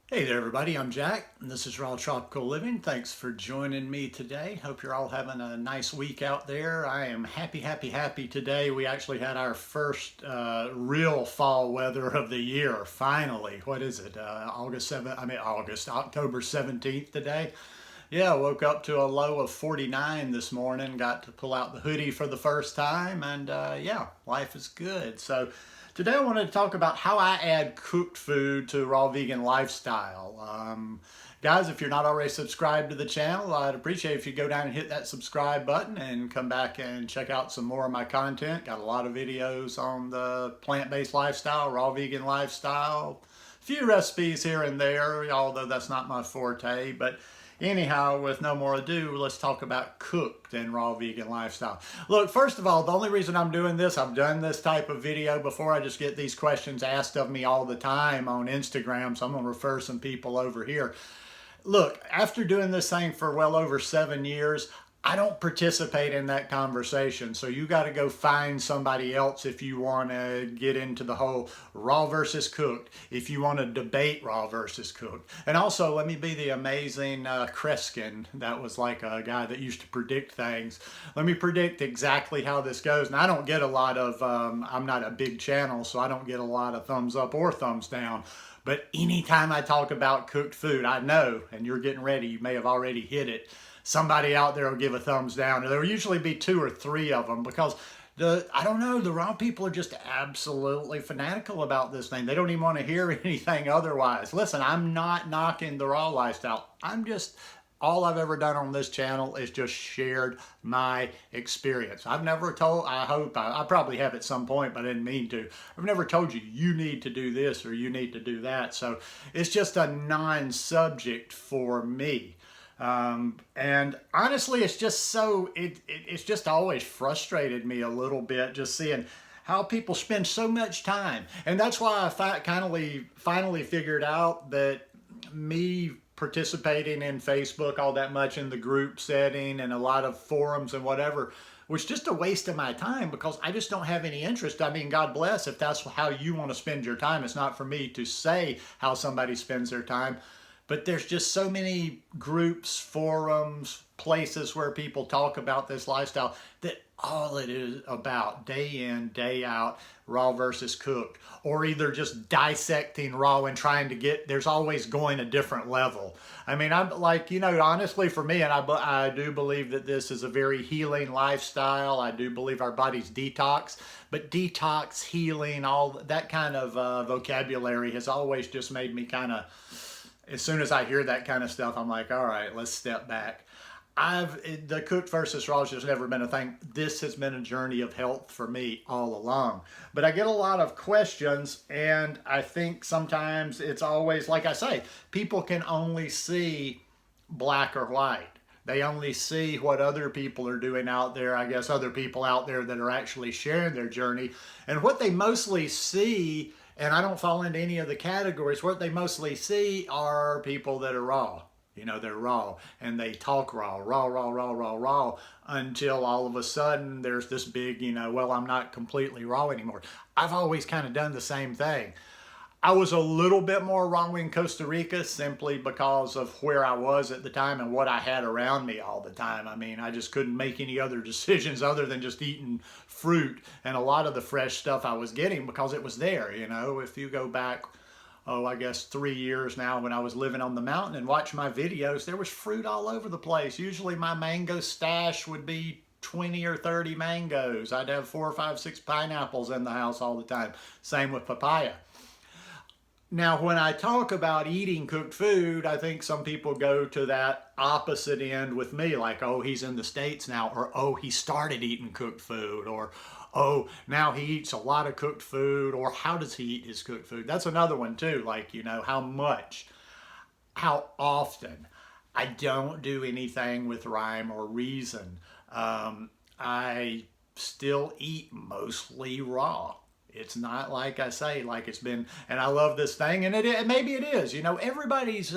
Hey there, everybody. I'm Jack, and this is Raw Tropical Living. Thanks for joining me today. Hope you're all having a nice week out there. I am happy today. We actually had our first real fall weather of the year, finally. What is it? October 17th today. Yeah, woke up to a low of 49 this morning. Got to pull out the hoodie for the first time, and yeah, life is good. So today I wanted to talk about how I add cooked food to a raw vegan lifestyle. Guys, if you're not already subscribed to the channel, I'd appreciate if you go down and hit that subscribe button and come back and check out some more of my content. Got a lot of videos on the plant-based lifestyle, raw vegan lifestyle, a few recipes here and there, although that's not my forte, but anyhow, with no more ado, let's talk about cooked and raw vegan lifestyle. Look, first of all, the only reason I'm doing this, I've done this type of video before. I just get these questions asked of me all the time on Instagram, so I'm going to refer some people over here. Look, after doing this thing for well over 7 years, I don't participate in that conversation. So you got to go find somebody else if you want to get into the whole raw versus cooked, if you want to debate raw versus cooked. And also, let me be the amazing Kreskin. That was like a guy that used to predict things. Let me predict exactly how this goes. And I don't get a lot of, I'm not a big channel, so I don't get a lot of thumbs up or thumbs down. But anytime I talk about cooked food, I know, and you're getting ready, you may have already hit it, somebody out there will give a thumbs down. There will usually be 2 or 3 of them because I don't know, the raw people are just absolutely fanatical about this thing. They don't even want to hear anything otherwise. Listen, I'm not knocking the raw lifestyle. All I've ever done on this channel is just shared my experience. I've never told, I probably have at some point, but I didn't mean to. I've never told you, you need to do this or you need to do that. So it's just a non-subject for me. And honestly, it's just it's just always frustrated me a little bit just seeing how people spend so much time. And that's why I finally figured out that me participating in Facebook all that much in the group setting and a lot of forums and whatever was just a waste of my time because I just don't have any interest. I mean, God bless if that's how you want to spend your time. It's not for me to say how somebody spends their time. But there's just so many groups, forums, places where people talk about this lifestyle that all it is about, day in, day out, raw versus cooked, or either just dissecting raw and trying to there's always going a different level. I mean, I'm like, honestly for me, and I do believe that this is a very healing lifestyle. I do believe our bodies detox, but detox, healing, all that kind of vocabulary has always just made me kind of, as soon as I hear that kind of stuff, I'm like, all right, let's step back. The cooked versus raw has just never been a thing. This has been a journey of health for me all along. But I get a lot of questions, and I think sometimes it's always, like I say, people can only see black or white. They only see what other people are doing out there, I guess other people out there that are actually sharing their journey. And what they mostly see, and I don't fall into any of the categories, what they mostly see are people that are raw. They're raw and they talk raw, until all of a sudden there's this big, well, I'm not completely raw anymore. I've always kind of done the same thing. I was a little bit more raw in Costa Rica simply because of where I was at the time and what I had around me all the time. I mean, I just couldn't make any other decisions other than just eating fruit and a lot of the fresh stuff I was getting because it was there. If you go back, I guess 3 years now when I was living on the mountain and watch my videos, there was fruit all over the place. Usually my mango stash would be 20 or 30 mangoes. I'd have 4 or 5, 6 pineapples in the house all the time. Same with papaya. Now, when I talk about eating cooked food, I think some people go to that opposite end with me, like, oh, he's in the States now, or oh, he started eating cooked food, or oh, now he eats a lot of cooked food, or how does he eat his cooked food? That's another one too, like, how much, how often. I don't do anything with rhyme or reason. I still eat mostly raw. It's not like I say, like it's been, and I love this thing, and maybe it is. Everybody's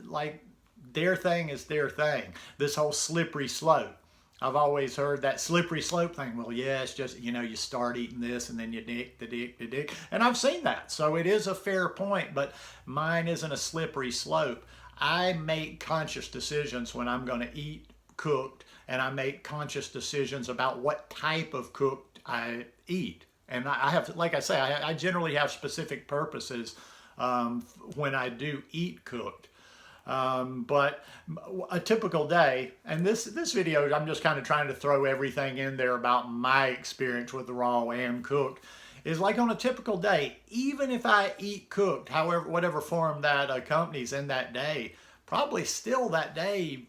like their thing is their thing. This whole slippery slope. I've always heard that slippery slope thing. Well, yeah, it's just, you start eating this and then you dick. And I've seen that. So it is a fair point, but mine isn't a slippery slope. I make conscious decisions when I'm going to eat cooked, and I make conscious decisions about what type of cooked I eat. And I have, like I say, I generally have specific purposes when I do eat cooked. But a typical day, and this video, I'm just kind of trying to throw everything in there about my experience with the raw and cooked, is like on a typical day, even if I eat cooked, however, whatever form that accompanies in that day, probably still that day,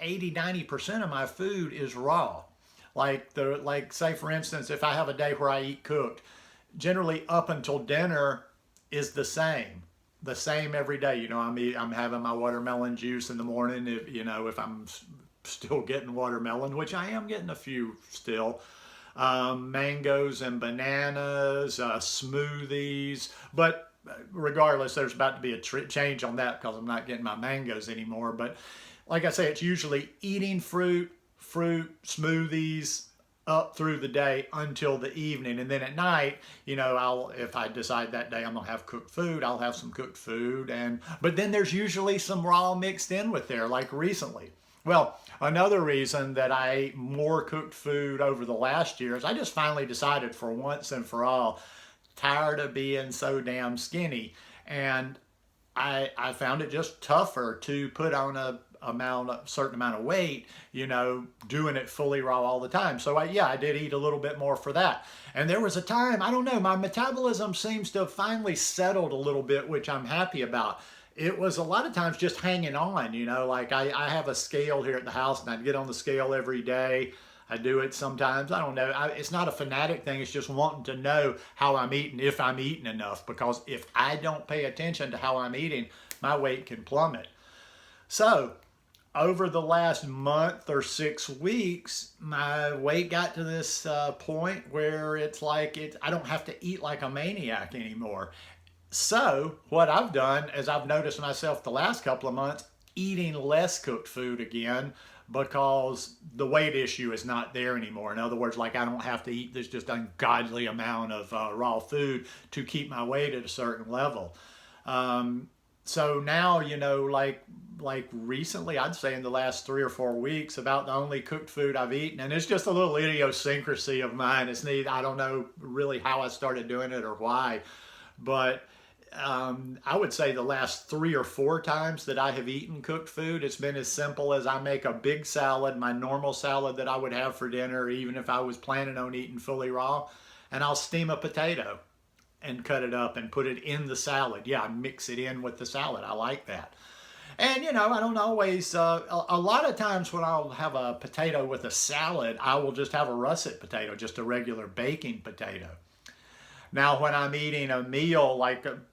80–90% of my food is raw. Like say for instance, if I have a day where I eat cooked, generally up until dinner is the same every day. I'm having my watermelon juice in the morning. If I'm still getting watermelon, which I am getting a few still, mangoes and bananas, smoothies. But regardless, there's about to be a change on that because I'm not getting my mangoes anymore. But like I say, it's usually eating fruit, smoothies, up through the day until the evening. And then at night, if I decide that day I'm gonna have cooked food, I'll have some cooked food. But then there's usually some raw mixed in with there, like recently. Well, another reason that I ate more cooked food over the last year is I just finally decided for once and for all, tired of being so damn skinny. And I found it just tougher to put on a certain amount of weight, doing it fully raw all the time. So I did eat a little bit more for that. And there was a time, I don't know, my metabolism seems to have finally settled a little bit, which I'm happy about. It was a lot of times just hanging on, like I have a scale here at the house and I'd get on the scale every day. I do it sometimes. I don't know. It's not a fanatic thing. It's just wanting to know how I'm eating, if I'm eating enough, because if I don't pay attention to how I'm eating, my weight can plummet. So over the last month or 6 weeks, my weight got to this point where it's like I don't have to eat like a maniac anymore. So what I've done is I've noticed myself the last couple of months eating less cooked food again, because the weight issue is not there anymore. In other words, like I don't have to eat this just ungodly amount of raw food to keep my weight at a certain level. So now, like recently, I'd say in the last 3 or 4 weeks, about the only cooked food I've eaten, and it's just a little idiosyncrasy of mine. It's neat. I don't know really how I started doing it or why, but I would say the last 3 or 4 times that I have eaten cooked food, it's been as simple as I make a big salad, my normal salad that I would have for dinner, even if I was planning on eating fully raw, and I'll steam a potato and cut it up and put it in the salad. Yeah, I mix it in with the salad. I like that. And, I don't always, a lot of times when I'll have a potato with a salad, I will just have a russet potato, just a regular baking potato. Now, when I'm eating a meal,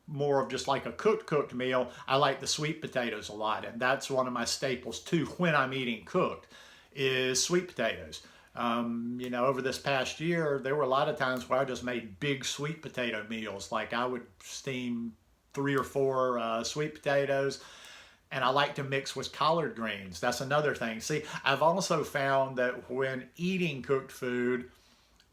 more of just like a cooked meal, I like the sweet potatoes a lot. And that's one of my staples too when I'm eating cooked, is sweet potatoes. Over this past year, there were a lot of times where I just made big sweet potato meals. Like I would steam 3 or 4 sweet potatoes, and I like to mix with collard greens. That's another thing. See, I've also found that when eating cooked food,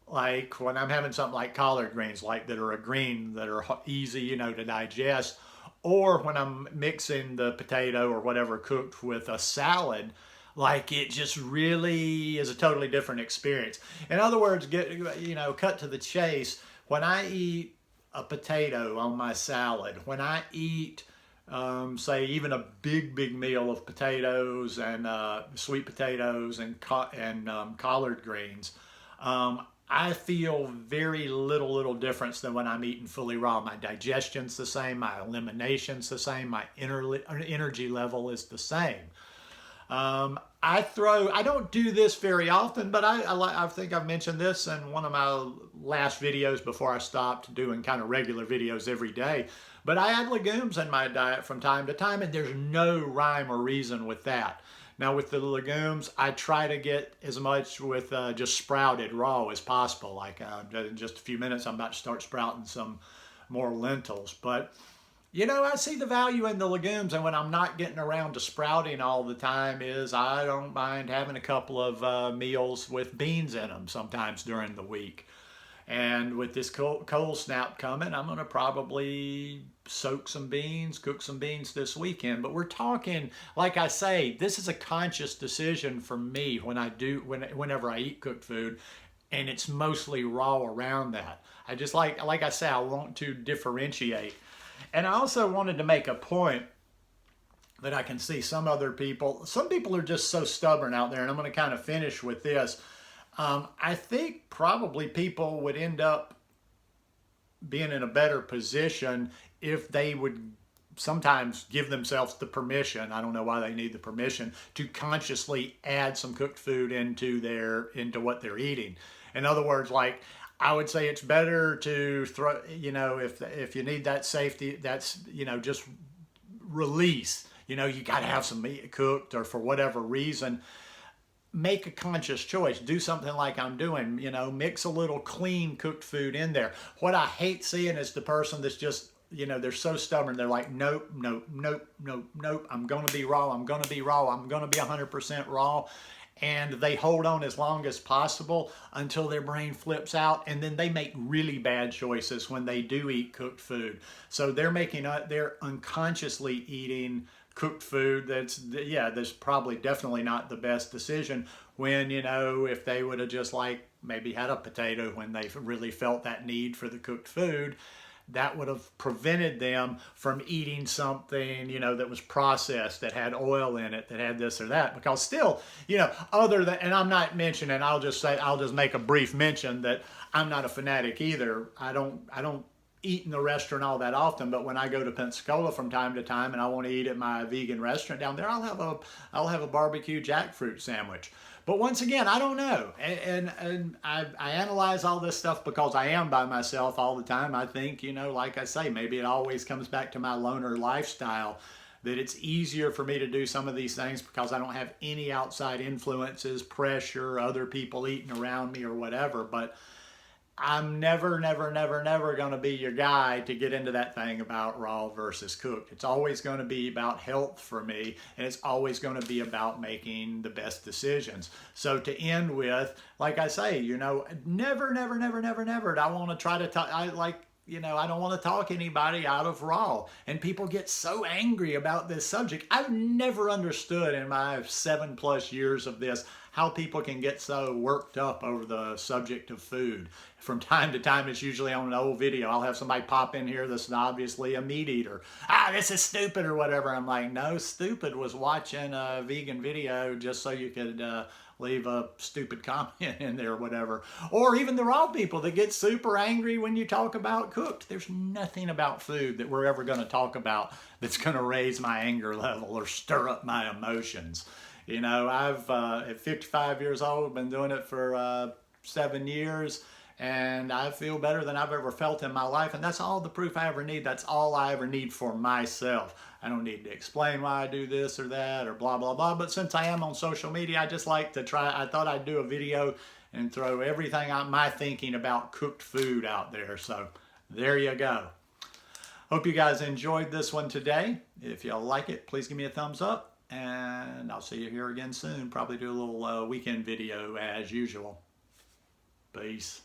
like when I'm having something like collard greens, like that are a green, that are easy, to digest, or when I'm mixing the potato or whatever cooked with a salad, like it just really is a totally different experience. In other words, cut to the chase, when I eat a potato on my salad, when I eat, say even a big meal of potatoes and sweet potatoes and collard greens, I feel very little difference than when I'm eating fully raw. My digestion's the same, my elimination's the same, my energy level is the same. I don't do this very often, but I think I've mentioned this in one of my last videos before I stopped doing kind of regular videos every day. But I add legumes in my diet from time to time, and there's no rhyme or reason with that. Now with the legumes, I try to get as much with just sprouted raw as possible. Like in just a few minutes, I'm about to start sprouting some more lentils. But I see the value in the legumes, and when I'm not getting around to sprouting all the time, is I don't mind having a couple of meals with beans in them sometimes during the week. And with this cold snap coming, I'm going to probably soak some beans, cook some beans this weekend. But we're talking, like I say, this is a conscious decision for me whenever I eat cooked food, and it's mostly raw around that. I just like I say, I want to differentiate. And I also wanted to make a point that I can see some people are just so stubborn out there, and I'm going to kind of finish with this. I think probably people would end up being in a better position if they would sometimes give themselves the permission. I don't know why they need the permission to consciously add some cooked food into what they're eating. In other words, like, I would say it's better to throw, if you need that safety, that's, just release. You got to have some meat cooked, or for whatever reason, make a conscious choice. Do something like I'm doing, mix a little clean cooked food in there. What I hate seeing is the person that's just, they're so stubborn. They're like, nope, nope, nope, nope, nope. I'm going to be raw. I'm going to be raw. I'm going to be 100% raw. And they hold on as long as possible until their brain flips out, and then they make really bad choices when they do eat cooked food. So they're unconsciously eating cooked food that's probably definitely not the best decision, when, if they would have just like maybe had a potato when they really felt that need for the cooked food, that would have prevented them from eating something, that was processed, that had oil in it, that had this or that. Because still, other than, and I'm not mentioning, I'll just make a brief mention that I'm not a fanatic either. I don't eat in the restaurant all that often, but when I go to Pensacola from time to time and I want to eat at my vegan restaurant down there, I'll have a barbecue jackfruit sandwich. But once again, I don't know. And I analyze all this stuff because I am by myself all the time. I think, like I say, maybe it always comes back to my loner lifestyle, that it's easier for me to do some of these things because I don't have any outside influences, pressure, other people eating around me or whatever. But I'm never going to be your guy to get into that thing about raw versus cooked. It's always going to be about health for me, and it's always going to be about making the best decisions. So to end with, like I say, never, I want to try to talk, I don't want to talk anybody out of raw. And people get so angry about this subject. I've never understood in my 7+ years of this how people can get so worked up over the subject of food. From time to time, it's usually on an old video. I'll have somebody pop in here that's obviously a meat eater. This is stupid or whatever. I'm like, no, stupid was watching a vegan video just so you could leave a stupid comment in there or whatever. Or even the raw people that get super angry when you talk about cooked. There's nothing about food that we're ever going to talk about that's going to raise my anger level or stir up my emotions. I've, at 55 years old, been doing it for 7 years, and I feel better than I've ever felt in my life, and that's all the proof I ever need. That's all I ever need for myself. I don't need to explain why I do this or that or blah, blah, blah, but since I am on social media, I just like to I thought I'd do a video and throw everything my thinking about cooked food out there. So there you go. Hope you guys enjoyed this one today. If you like it, please give me a thumbs up. And I'll see you here again soon. Probably do a little weekend video as usual. Peace.